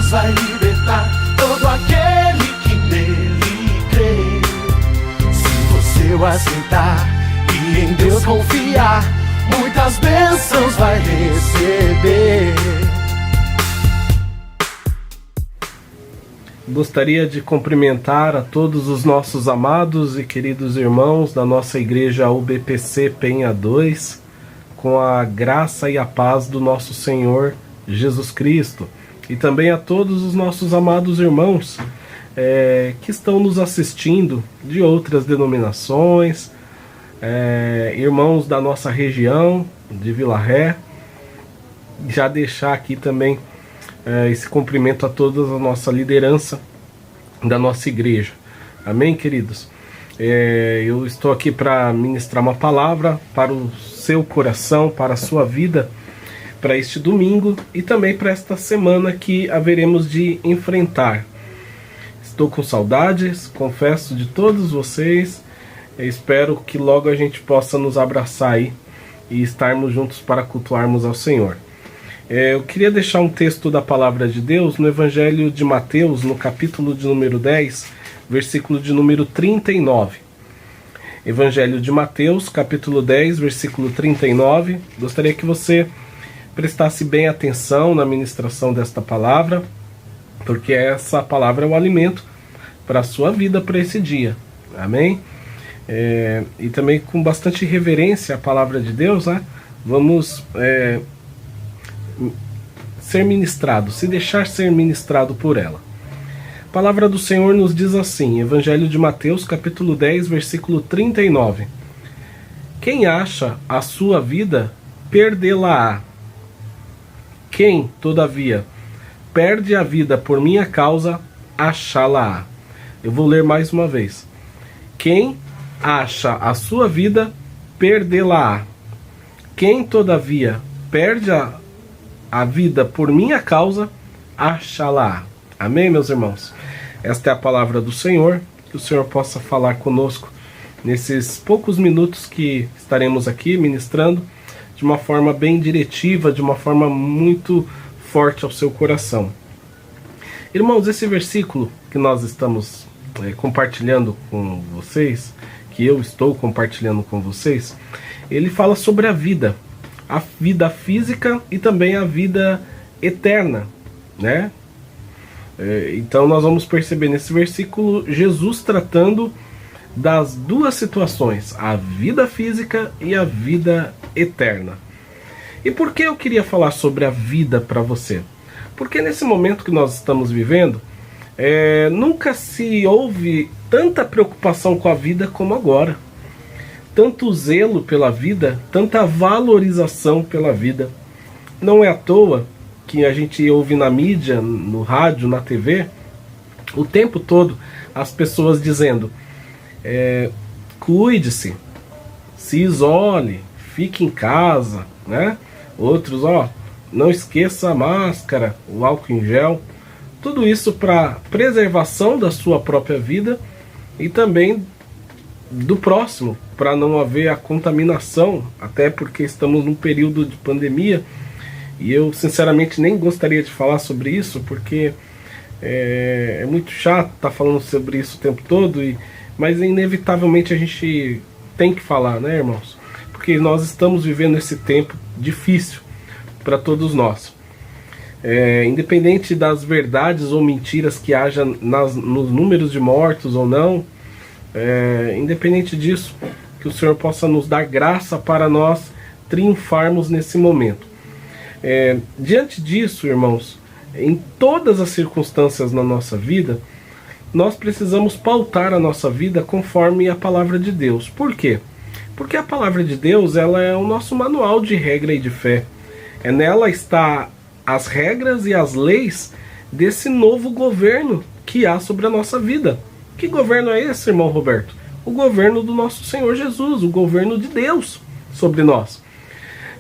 Jesus vai libertar todo aquele que nele crê. Se você o aceitar e em Deus confiar, muitas bênçãos vai receber. Gostaria de cumprimentar a todos os nossos amados e queridos irmãos da nossa igreja UBPC Penha 2, com a graça e a paz do nosso Senhor Jesus Cristo, e também a todos os nossos amados irmãos que estão nos assistindo de outras denominações, irmãos da nossa região de Vila Ré. Já deixar aqui também esse cumprimento a toda a nossa liderança da nossa igreja. Amém, queridos? Eu estou aqui para ministrar uma palavra para o seu coração, para a sua vida, para este domingo e também para esta semana que haveremos de enfrentar. Estou com saudades, confesso, de todos vocês. Espero que logo a gente possa nos abraçar aí e estarmos juntos para cultuarmos ao Senhor. Eu queria deixar um texto da palavra de Deus no Evangelho de Mateus, no capítulo de número 10, versículo de número 39. Evangelho de Mateus, capítulo 10, versículo 39. Gostaria que você prestasse bem atenção na ministração desta palavra, porque essa palavra é o alimento para a sua vida para esse dia. Amém? E também com bastante reverência à palavra de Deus, né? Vamos ser ministrado, se deixar ser ministrado por ela. A palavra do Senhor nos diz assim, Evangelho de Mateus, capítulo 10, versículo 39. Quem acha a sua vida, perdê-la-á. Quem, todavia, perde a vida por minha causa, achá-la-á. Eu vou ler mais uma vez. Quem acha a sua vida, perdê-la-á. Quem, todavia, perde a vida por minha causa, achá-la-á. Amém, meus irmãos? Esta é a palavra do Senhor. Que o Senhor possa falar conosco nesses poucos minutos que estaremos aqui ministrando, de uma forma bem diretiva, de uma forma muito forte ao seu coração. Irmãos, esse versículo que nós estamos compartilhando com vocês, que eu estou compartilhando com vocês, ele fala sobre a vida física e também a vida eterna, né? Então nós vamos perceber nesse versículo Jesus tratando das duas situações, a vida física e a vida eterna. E por que eu queria falar sobre a vida para você? Porque nesse momento que nós estamos vivendo, nunca se houve tanta preocupação com a vida como agora. Tanto zelo pela vida, tanta valorização pela vida. Não é à toa que a gente ouve na mídia, no rádio, na TV, o tempo todo as pessoas dizendo: cuide-se, se isole, fique em casa, né? Outros, não esqueça a máscara, o álcool em gel. Tudo isso para preservação da sua própria vida e também do próximo, para não haver a contaminação, até porque estamos num período de pandemia, e eu sinceramente nem gostaria de falar sobre isso, porque é muito chato estar falando sobre isso o tempo todo, mas inevitavelmente a gente tem que falar, né, irmãos? Porque nós estamos vivendo esse tempo difícil para todos nós. Independente das verdades ou mentiras que haja nos números de mortos ou não, independente disso, que o Senhor possa nos dar graça para nós triunfarmos nesse momento. Diante disso, irmãos, em todas as circunstâncias na nossa vida, nós precisamos pautar a nossa vida conforme a palavra de Deus. Por quê? Porque a palavra de Deus, ela é o nosso manual de regra e de fé. Nela está as regras e as leis desse novo governo que há sobre a nossa vida. Que governo é esse, irmão Roberto? O governo do nosso Senhor Jesus, o governo de Deus sobre nós.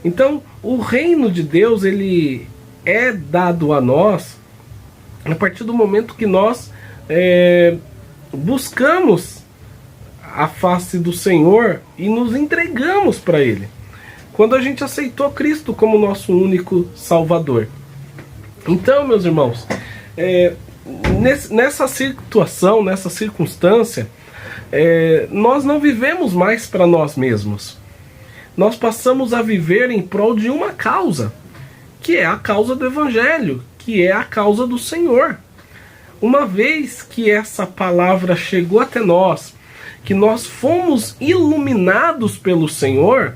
Então, o reino de Deus, ele é dado a nós a partir do momento que nós buscamos a face do Senhor e nos entregamos para Ele. Quando a gente aceitou Cristo como nosso único Salvador. Então, meus irmãos, nessa situação, nessa circunstância, nós não vivemos mais para nós mesmos. Nós passamos a viver em prol de uma causa, que é a causa do Evangelho, que é a causa do Senhor. Uma vez que essa palavra chegou até nós, que nós fomos iluminados pelo Senhor,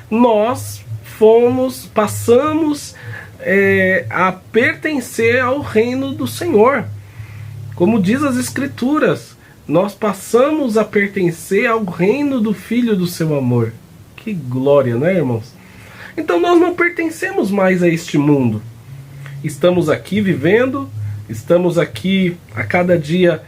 nós passamos a pertencer ao reino do Senhor. Como diz as Escrituras, nós passamos a pertencer ao reino do Filho do seu amor. Que glória, né, irmãos? Então nós não pertencemos mais a este mundo. Estamos aqui vivendo, estamos aqui a cada dia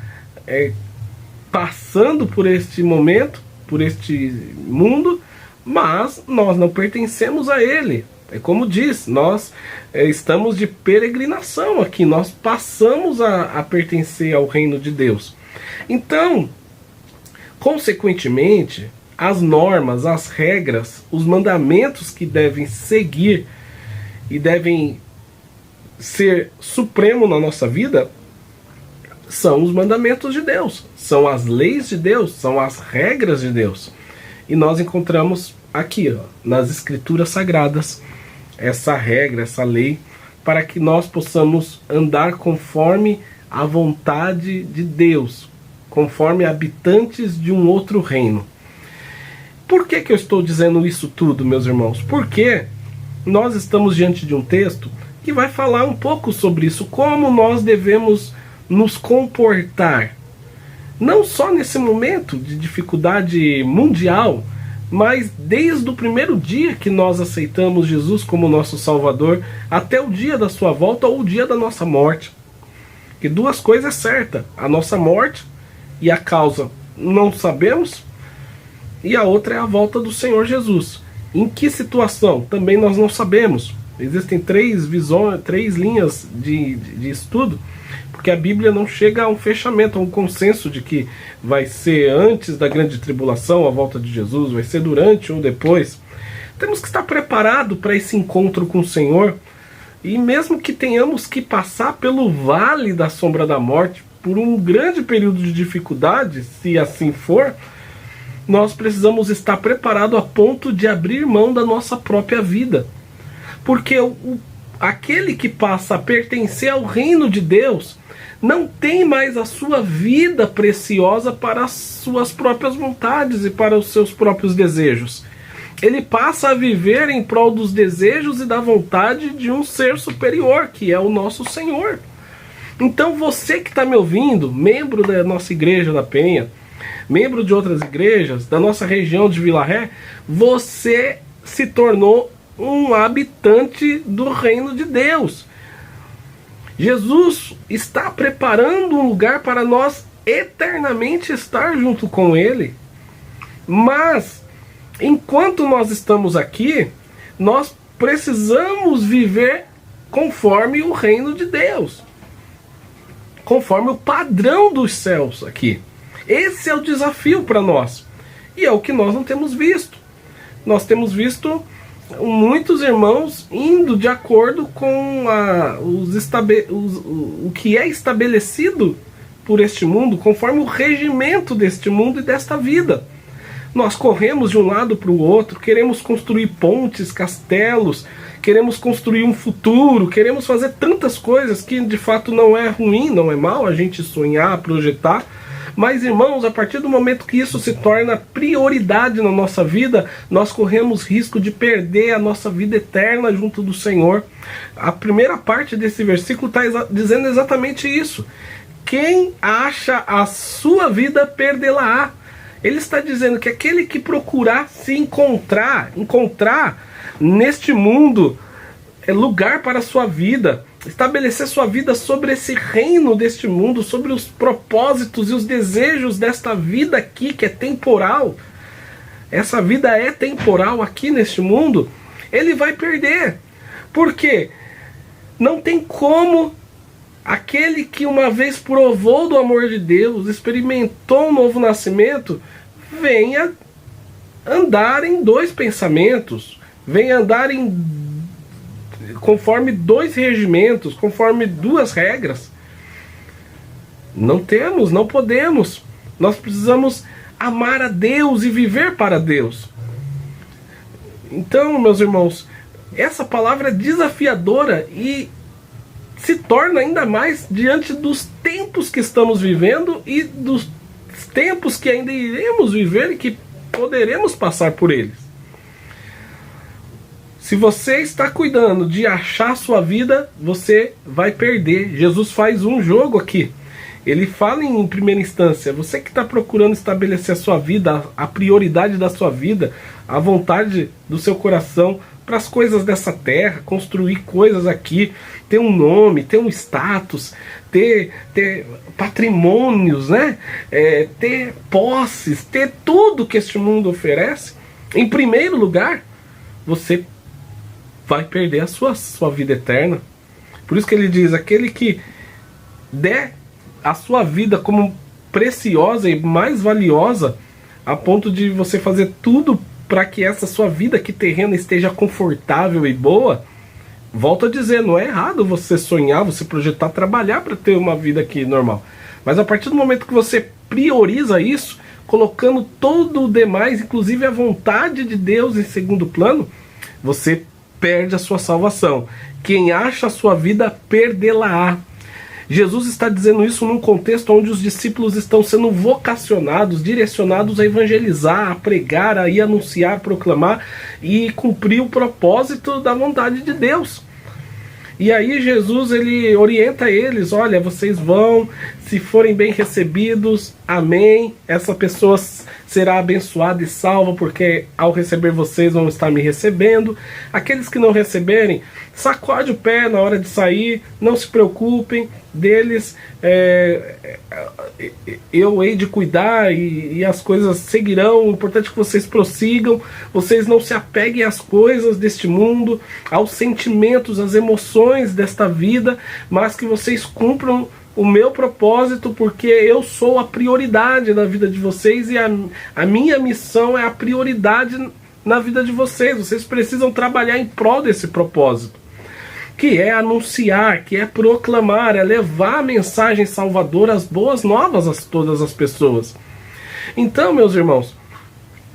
passando por este momento, por este mundo, mas nós não pertencemos a ele. É como diz, nós estamos de peregrinação aqui, nós passamos a pertencer ao reino de Deus. Então, consequentemente, as normas, as regras, os mandamentos que devem seguir e devem ser supremo na nossa vida são os mandamentos de Deus, são as leis de Deus, são as regras de Deus. E nós encontramos aqui, nas Escrituras Sagradas, essa regra, essa lei, para que nós possamos andar conforme a vontade de Deus, conforme habitantes de um outro reino. Por que eu estou dizendo isso tudo, meus irmãos? Porque nós estamos diante de um texto que vai falar um pouco sobre isso, como nós devemos nos comportar, não só nesse momento de dificuldade mundial, mas desde o primeiro dia que nós aceitamos Jesus como nosso Salvador, até o dia da sua volta ou o dia da nossa morte. Que duas coisas é certa: a nossa morte, e a causa não sabemos, e a outra é a volta do Senhor Jesus. Em que situação? Também nós não sabemos. Existem três linhas de estudo, porque a Bíblia não chega a um fechamento, a um consenso de que vai ser antes da grande tribulação a volta de Jesus, vai ser durante ou depois. Temos que estar preparados para esse encontro com o Senhor, e mesmo que tenhamos que passar pelo vale da sombra da morte, por um grande período de dificuldade, se assim for, nós precisamos estar preparados a ponto de abrir mão da nossa própria vida. Porque aquele que passa a pertencer ao reino de Deus não tem mais a sua vida preciosa para as suas próprias vontades e para os seus próprios desejos. Ele passa a viver em prol dos desejos e da vontade de um ser superior, que é o nosso Senhor. Então você que está me ouvindo, membro da nossa igreja da Penha, membro de outras igrejas, da nossa região de Vila Ré, você se tornou um habitante do reino de Deus. Jesus está preparando um lugar para nós eternamente estar junto com Ele. Mas, enquanto nós estamos aqui, nós precisamos viver conforme o reino de Deus, conforme o padrão dos céus aqui. Esse é o desafio para nós. E é o que nós não temos visto. Nós temos visto muitos irmãos indo de acordo com o que é estabelecido por este mundo, conforme o regimento deste mundo e desta vida. Nós corremos de um lado para o outro, queremos construir pontes, castelos, queremos construir um futuro, queremos fazer tantas coisas que de fato não é ruim, não é mal a gente sonhar, projetar. Mas, irmãos, a partir do momento que isso se torna prioridade na nossa vida, nós corremos risco de perder a nossa vida eterna junto do Senhor. A primeira parte desse versículo está dizendo exatamente isso. Quem acha a sua vida, perdê-la-á. Ele está dizendo que aquele que procurar se encontrar neste mundo lugar para a sua vida, estabelecer sua vida sobre esse reino deste mundo, sobre os propósitos e os desejos desta vida aqui que é temporal. Essa vida é temporal aqui neste mundo. Ele vai perder. Por quê? Não tem como aquele que uma vez provou do amor de Deus, experimentou um novo nascimento, venha andar em dois pensamentos, venha andar conforme dois regimentos, conforme duas regras. Não temos, não podemos. Nós precisamos amar a Deus e viver para Deus. Então, meus irmãos, essa palavra é desafiadora e se torna ainda mais diante dos tempos que estamos vivendo e dos tempos que ainda iremos viver e que poderemos passar por eles. Se você está cuidando de achar sua vida, você vai perder. Jesus faz um jogo aqui. Ele fala em primeira instância, você que está procurando estabelecer a sua vida, a prioridade da sua vida, a vontade do seu coração para as coisas dessa terra, construir coisas aqui, ter um nome, ter um status, ter patrimônios, né? Ter posses, ter tudo que este mundo oferece. Em primeiro lugar, você vai perder a sua vida eterna. Por isso que ele diz, aquele que der a sua vida como preciosa e mais valiosa, a ponto de você fazer tudo para que essa sua vida aqui terrena esteja confortável e boa. Volto a dizer, não é errado você sonhar, você projetar, trabalhar para ter uma vida aqui normal. Mas a partir do momento que você prioriza isso, colocando todo o demais, inclusive a vontade de Deus em segundo plano, você perde a sua salvação. Quem acha a sua vida, perdê-la-á. Jesus está dizendo isso num contexto onde os discípulos estão sendo vocacionados, direcionados a evangelizar, a pregar, a ir anunciar, proclamar e cumprir o propósito da vontade de Deus. E aí Jesus, ele orienta eles, olha, vocês vão, se forem bem recebidos, amém, essa pessoa será abençoada e salva, porque ao receber vocês vão estar me recebendo. Aqueles que não receberem, sacode o pé na hora de sair, não se preocupem deles, eu hei de cuidar e as coisas seguirão. O importante é que vocês prossigam, vocês não se apeguem às coisas deste mundo, aos sentimentos, às emoções desta vida, mas que vocês cumpram o meu propósito, porque eu sou a prioridade na vida de vocês e a minha missão é a prioridade na vida de vocês. Vocês precisam trabalhar em prol desse propósito, que é anunciar, que é proclamar, é levar a mensagem salvadora, as boas novas a todas as pessoas. Então, meus irmãos,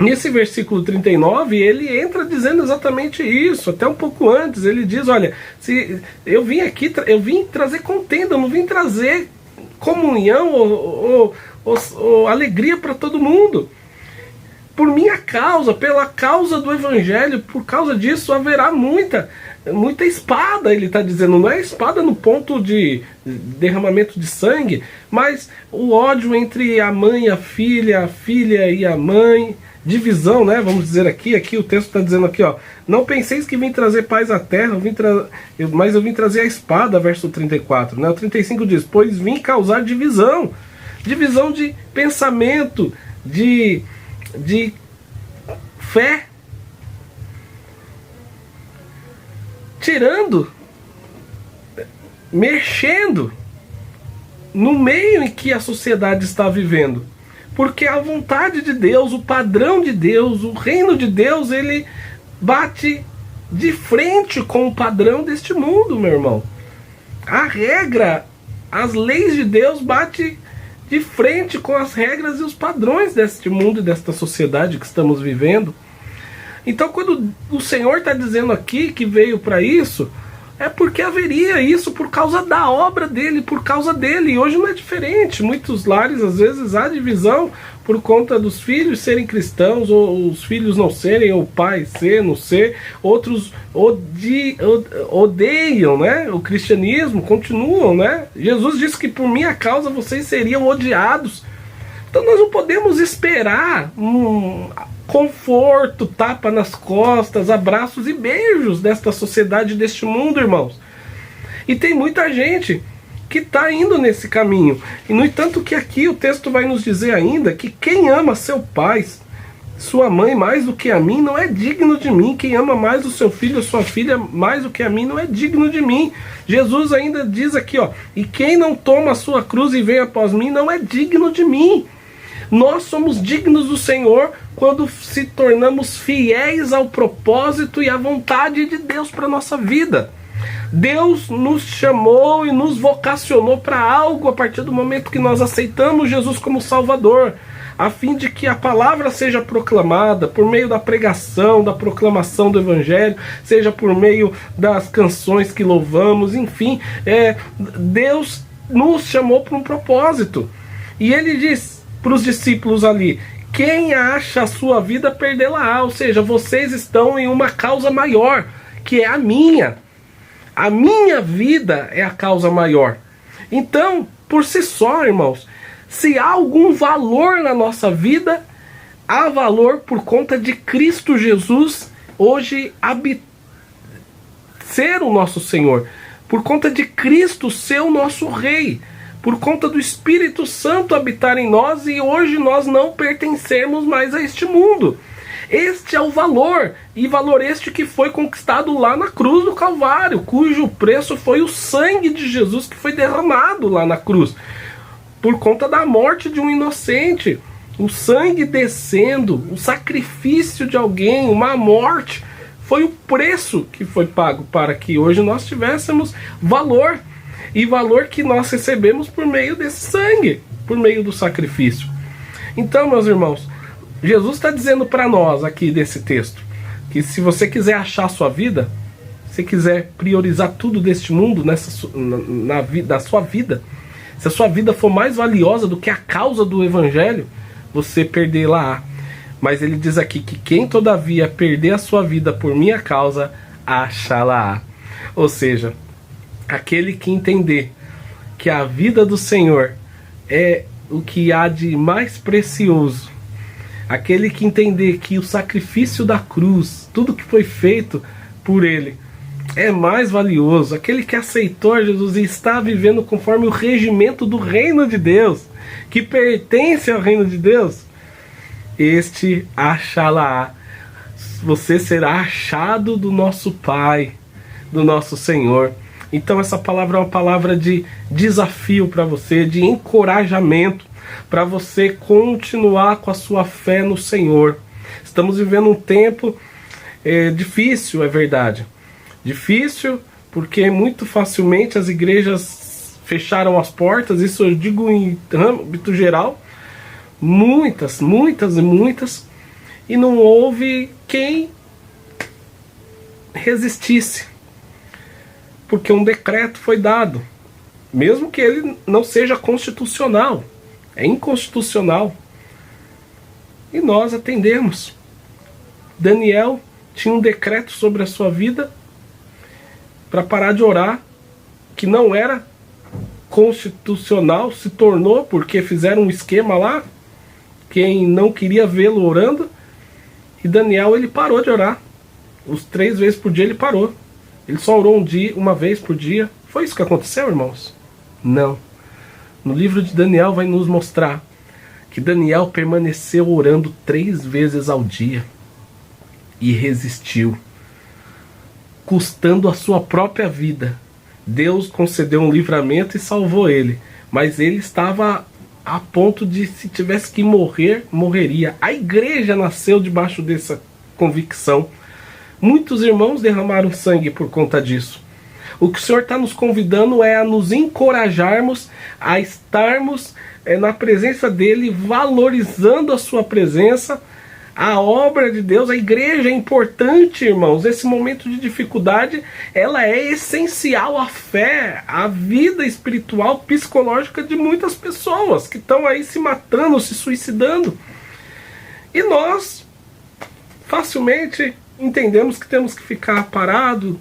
nesse versículo 39, ele entra dizendo exatamente isso. Até um pouco antes, ele diz, olha, se eu vim aqui, eu vim trazer contenda, eu não vim trazer comunhão ou alegria para todo mundo. Por minha causa, pela causa do evangelho, por causa disso haverá muita espada, ele está dizendo. Não é espada no ponto de derramamento de sangue, mas o ódio entre a mãe e a filha e a mãe, divisão, né? Vamos dizer aqui o texto está dizendo aqui, ó, não penseis que vim trazer paz à terra, mas eu vim trazer a espada, verso 34, né? O 35 diz, pois vim causar divisão de pensamento, de fé, mexendo no meio em que a sociedade está vivendo. Porque a vontade de Deus, o padrão de Deus, o reino de Deus, ele bate de frente com o padrão deste mundo, meu irmão. A regra, as leis de Deus bate de frente com as regras e os padrões deste mundo e desta sociedade que estamos vivendo. Então, quando o Senhor está dizendo aqui que veio para isso, é porque haveria isso por causa da obra dele, por causa dele. E hoje não é diferente. Muitos lares, às vezes, há divisão por conta dos filhos serem cristãos, ou os filhos não serem, ou o pai ser, não ser. Outros odeiam, né, o cristianismo, continuam, né? Jesus disse que por minha causa vocês seriam odiados. Então nós não podemos esperar conforto, tapa nas costas, abraços e beijos desta sociedade, deste mundo, irmãos. E tem muita gente que está indo nesse caminho. E no entanto que aqui o texto vai nos dizer ainda que quem ama seu pai, sua mãe mais do que a mim, não é digno de mim. Quem ama mais o seu filho ou sua filha mais do que a mim, não é digno de mim. Jesus ainda diz aqui, ó, e quem não toma a sua cruz e vem após mim, não é digno de mim. Nós somos dignos do Senhor quando se tornamos fiéis ao propósito e à vontade de Deus para a nossa vida. Deus nos chamou e nos vocacionou para algo a partir do momento que nós aceitamos Jesus como Salvador, a fim de que a palavra seja proclamada por meio da pregação, da proclamação do Evangelho, seja por meio das canções que louvamos, enfim, Deus nos chamou para um propósito. E ele diz para os discípulos ali: quem acha a sua vida, perdê-la-á. Ou seja, vocês estão em uma causa maior, que é a minha. A minha vida é a causa maior. Então, por si só, irmãos, se há algum valor na nossa vida, há valor por conta de Cristo Jesus hoje ser o nosso Senhor, por conta de Cristo ser o nosso Rei, por conta do Espírito Santo habitar em nós e hoje nós não pertencermos mais a este mundo. Este é o valor, e valor este que foi conquistado lá na cruz do Calvário, cujo preço foi o sangue de Jesus que foi derramado lá na cruz, por conta da morte de um inocente, o sangue descendo, o sacrifício de alguém, uma morte, foi o preço que foi pago para que hoje nós tivéssemos valor, e valor que nós recebemos por meio desse sangue, por meio do sacrifício. Então, meus irmãos, Jesus está dizendo para nós aqui desse texto, que se você quiser achar a sua vida, se quiser priorizar tudo deste mundo, na sua vida, se a sua vida for mais valiosa do que a causa do Evangelho, você perdê-la-á. Mas ele diz aqui que quem todavia perder a sua vida por minha causa, achá-la-á. Ou seja, aquele que entender que a vida do Senhor é o que há de mais precioso, aquele que entender que o sacrifício da cruz, tudo que foi feito por ele, é mais valioso, aquele que aceitou Jesus e está vivendo conforme o regimento do reino de Deus, que pertence ao reino de Deus, este achá-la-á. Você será achado do nosso Pai, do nosso Senhor. Então essa palavra é uma palavra de desafio para você, de encorajamento, para você continuar com a sua fé no Senhor. Estamos vivendo um tempo difícil, é verdade. Difícil porque muito facilmente as igrejas fecharam as portas, isso eu digo em âmbito geral, muitas, e não houve quem resistisse, porque um decreto foi dado, mesmo que ele não seja constitucional, é inconstitucional, e nós atendemos. Daniel tinha um decreto sobre a sua vida para parar de orar, que não era constitucional, se tornou porque fizeram um esquema lá, quem não queria vê-lo orando, e Daniel ele parou de orar. Os 3 vezes por dia ele parou. Ele só orou uma vez por dia. Foi isso que aconteceu, irmãos? Não. No livro de Daniel vai nos mostrar que Daniel permaneceu orando 3 vezes ao dia e resistiu, custando a sua própria vida. Deus concedeu um livramento e salvou ele, mas ele estava a ponto de, se tivesse que morrer, morreria. A igreja nasceu debaixo dessa convicção. Muitos irmãos derramaram sangue por conta disso. O que o Senhor está nos convidando é a nos encorajarmos, a estarmos na presença dEle, valorizando a sua presença, a obra de Deus. A igreja é importante, irmãos. Esse momento de dificuldade, ela é essencial à fé, à vida espiritual, psicológica de muitas pessoas que estão aí se matando, se suicidando. E nós facilmente entendemos que temos que ficar parado,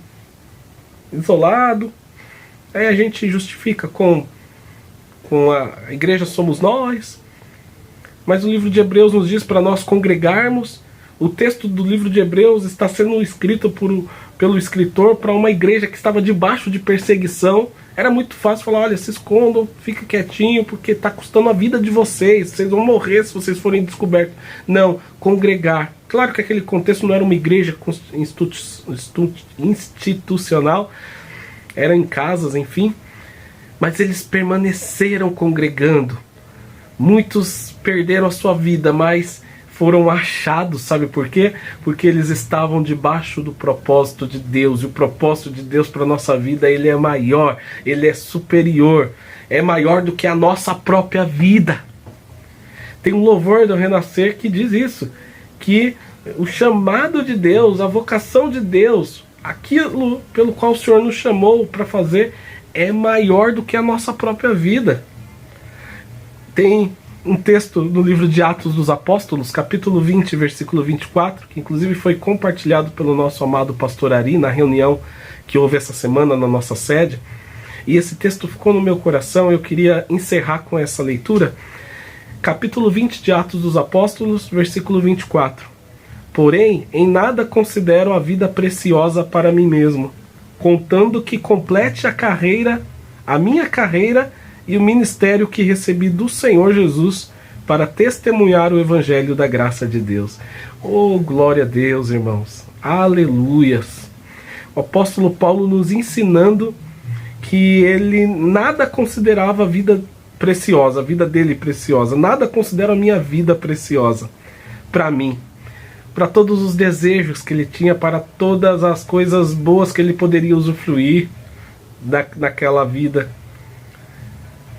isolado. Aí a gente justifica com a igreja somos nós. Mas o livro de Hebreus nos diz para nós congregarmos. O texto do livro de Hebreus está sendo escrito pelo escritor para uma igreja que estava debaixo de perseguição. Era muito fácil falar: olha, se escondam, fica quietinho, porque está custando a vida de vocês vão morrer se vocês forem descobertos. Não, congregar. Claro que aquele contexto não era uma igreja institucional, era em casas, enfim, mas eles permaneceram congregando. Muitos perderam a sua vida, mas foram achados, sabe por quê? Porque eles estavam debaixo do propósito de Deus, e o propósito de Deus para a nossa vida, ele é maior, ele é superior, é maior do que a nossa própria vida. Tem um louvor do Renascer que diz isso, que o chamado de Deus, a vocação de Deus, aquilo pelo qual o Senhor nos chamou para fazer, é maior do que a nossa própria vida. Tem um texto no livro de Atos dos Apóstolos, capítulo 20, versículo 24, que inclusive foi compartilhado pelo nosso amado pastor Ari na reunião que houve essa semana na nossa sede. E esse texto ficou no meu coração, eu queria encerrar com essa leitura. Capítulo 20 de Atos dos Apóstolos, versículo 24. Porém, em nada considero a vida preciosa para mim mesmo, contando que complete a minha carreira e o ministério que recebi do Senhor Jesus para testemunhar o evangelho da graça de Deus. Oh, glória a Deus, irmãos. Aleluias. O apóstolo Paulo nos ensinando que ele nada considerava a vida preciosa, a vida dele preciosa. Nada considero a minha vida preciosa para mim, para todos os desejos que ele tinha, para todas as coisas boas que ele poderia usufruir naquela vida.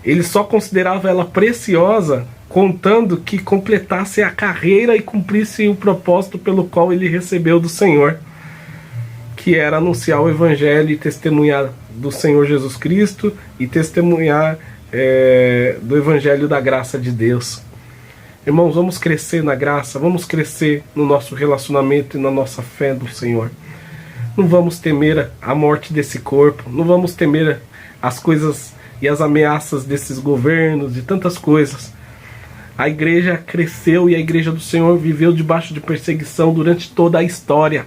Ele só considerava ela preciosa, contando que completasse a carreira e cumprisse o propósito pelo qual ele recebeu do Senhor, que era anunciar o Evangelho e testemunhar do Senhor Jesus Cristo e testemunhar do Evangelho da graça de Deus. Irmãos, vamos crescer na graça, vamos crescer no nosso relacionamento e na nossa fé do Senhor. Não vamos temer a morte desse corpo, não vamos temer as coisas e as ameaças desses governos e tantas coisas. A igreja cresceu e a igreja do Senhor viveu debaixo de perseguição durante toda a história.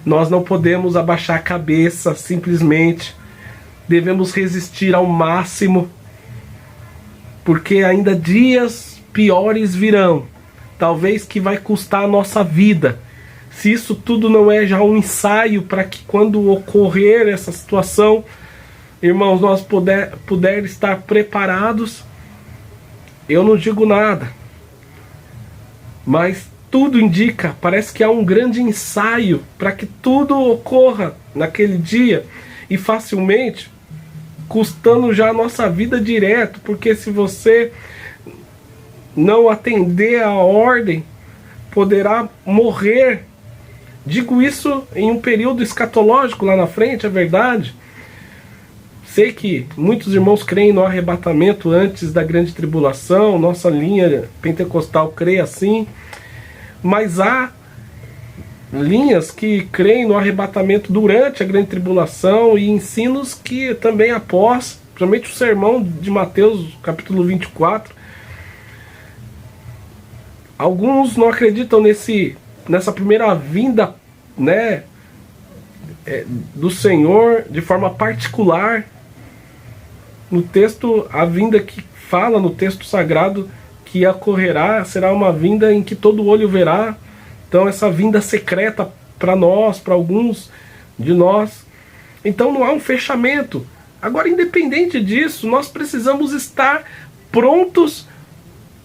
Nós não podemos abaixar a cabeça simplesmente. Devemos resistir ao máximo, porque ainda dias piores virão. Talvez que vai custar a nossa vida. Se isso tudo não é já um ensaio para que quando ocorrer essa situação, irmãos, nós puder estar preparados, eu não digo nada, mas tudo indica, parece que há um grande ensaio para que tudo ocorra naquele dia e facilmente, custando já a nossa vida direto, porque se você não atender a ordem, poderá morrer. Digo isso em um período escatológico lá na frente, é verdade. Sei que muitos irmãos creem no arrebatamento antes da grande tribulação, nossa linha pentecostal crê assim, mas há linhas que creem no arrebatamento durante a grande tribulação e ensinos que também após, principalmente o sermão de Mateus, capítulo 24. Alguns não acreditam nessa primeira vinda, né, do Senhor de forma particular. No texto, a vinda que fala no texto sagrado que ocorrerá será uma vinda em que todo olho verá. Então essa vinda secreta para nós, para alguns de nós. Então não há um fechamento. Agora, independente disso, nós precisamos estar prontos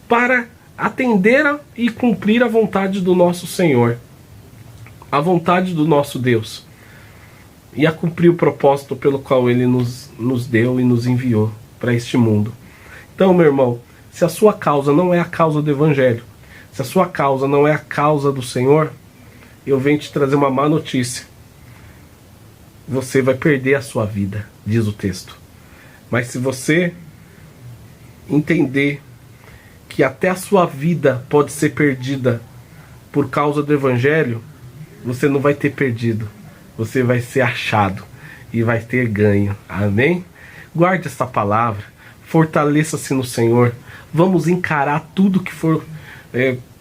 para atender e cumprir a vontade do nosso Senhor, a vontade do nosso Deus, e a cumprir o propósito pelo qual Ele nos deu e nos enviou para este mundo. Então, meu irmão, se a sua causa não é a causa do Evangelho, se a sua causa não é a causa do Senhor, eu venho te trazer uma má notícia. Você vai perder a sua vida, diz o texto. Mas se você entender que até a sua vida pode ser perdida por causa do Evangelho, você não vai ter perdido. Você vai ser achado e vai ter ganho. Amém? Guarde essa palavra. Fortaleça-se no Senhor. Vamos encarar tudo que for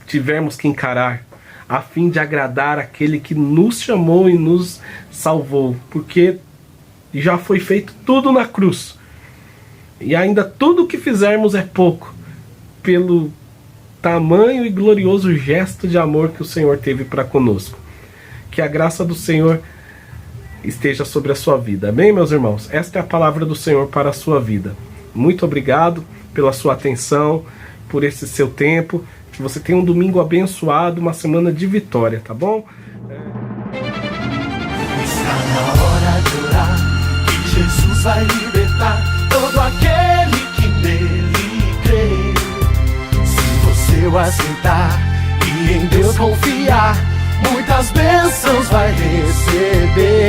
tivermos que encarar, a fim de agradar aquele que nos chamou e nos salvou. Porque já foi feito tudo na cruz. E ainda tudo o que fizermos é pouco, pelo tamanho e glorioso gesto de amor que o Senhor teve para conosco. Que a graça do Senhor esteja sobre a sua vida. Amém, meus irmãos? Esta é a palavra do Senhor para a sua vida. Muito obrigado pela sua atenção, por esse seu tempo. Que você tenha um domingo abençoado, uma semana de vitória, tá bom? Está na hora de orar, que Jesus vai libertar todo aquele que nele crê. Se você o aceitar e em Deus confiar, muitas bênçãos vai receber.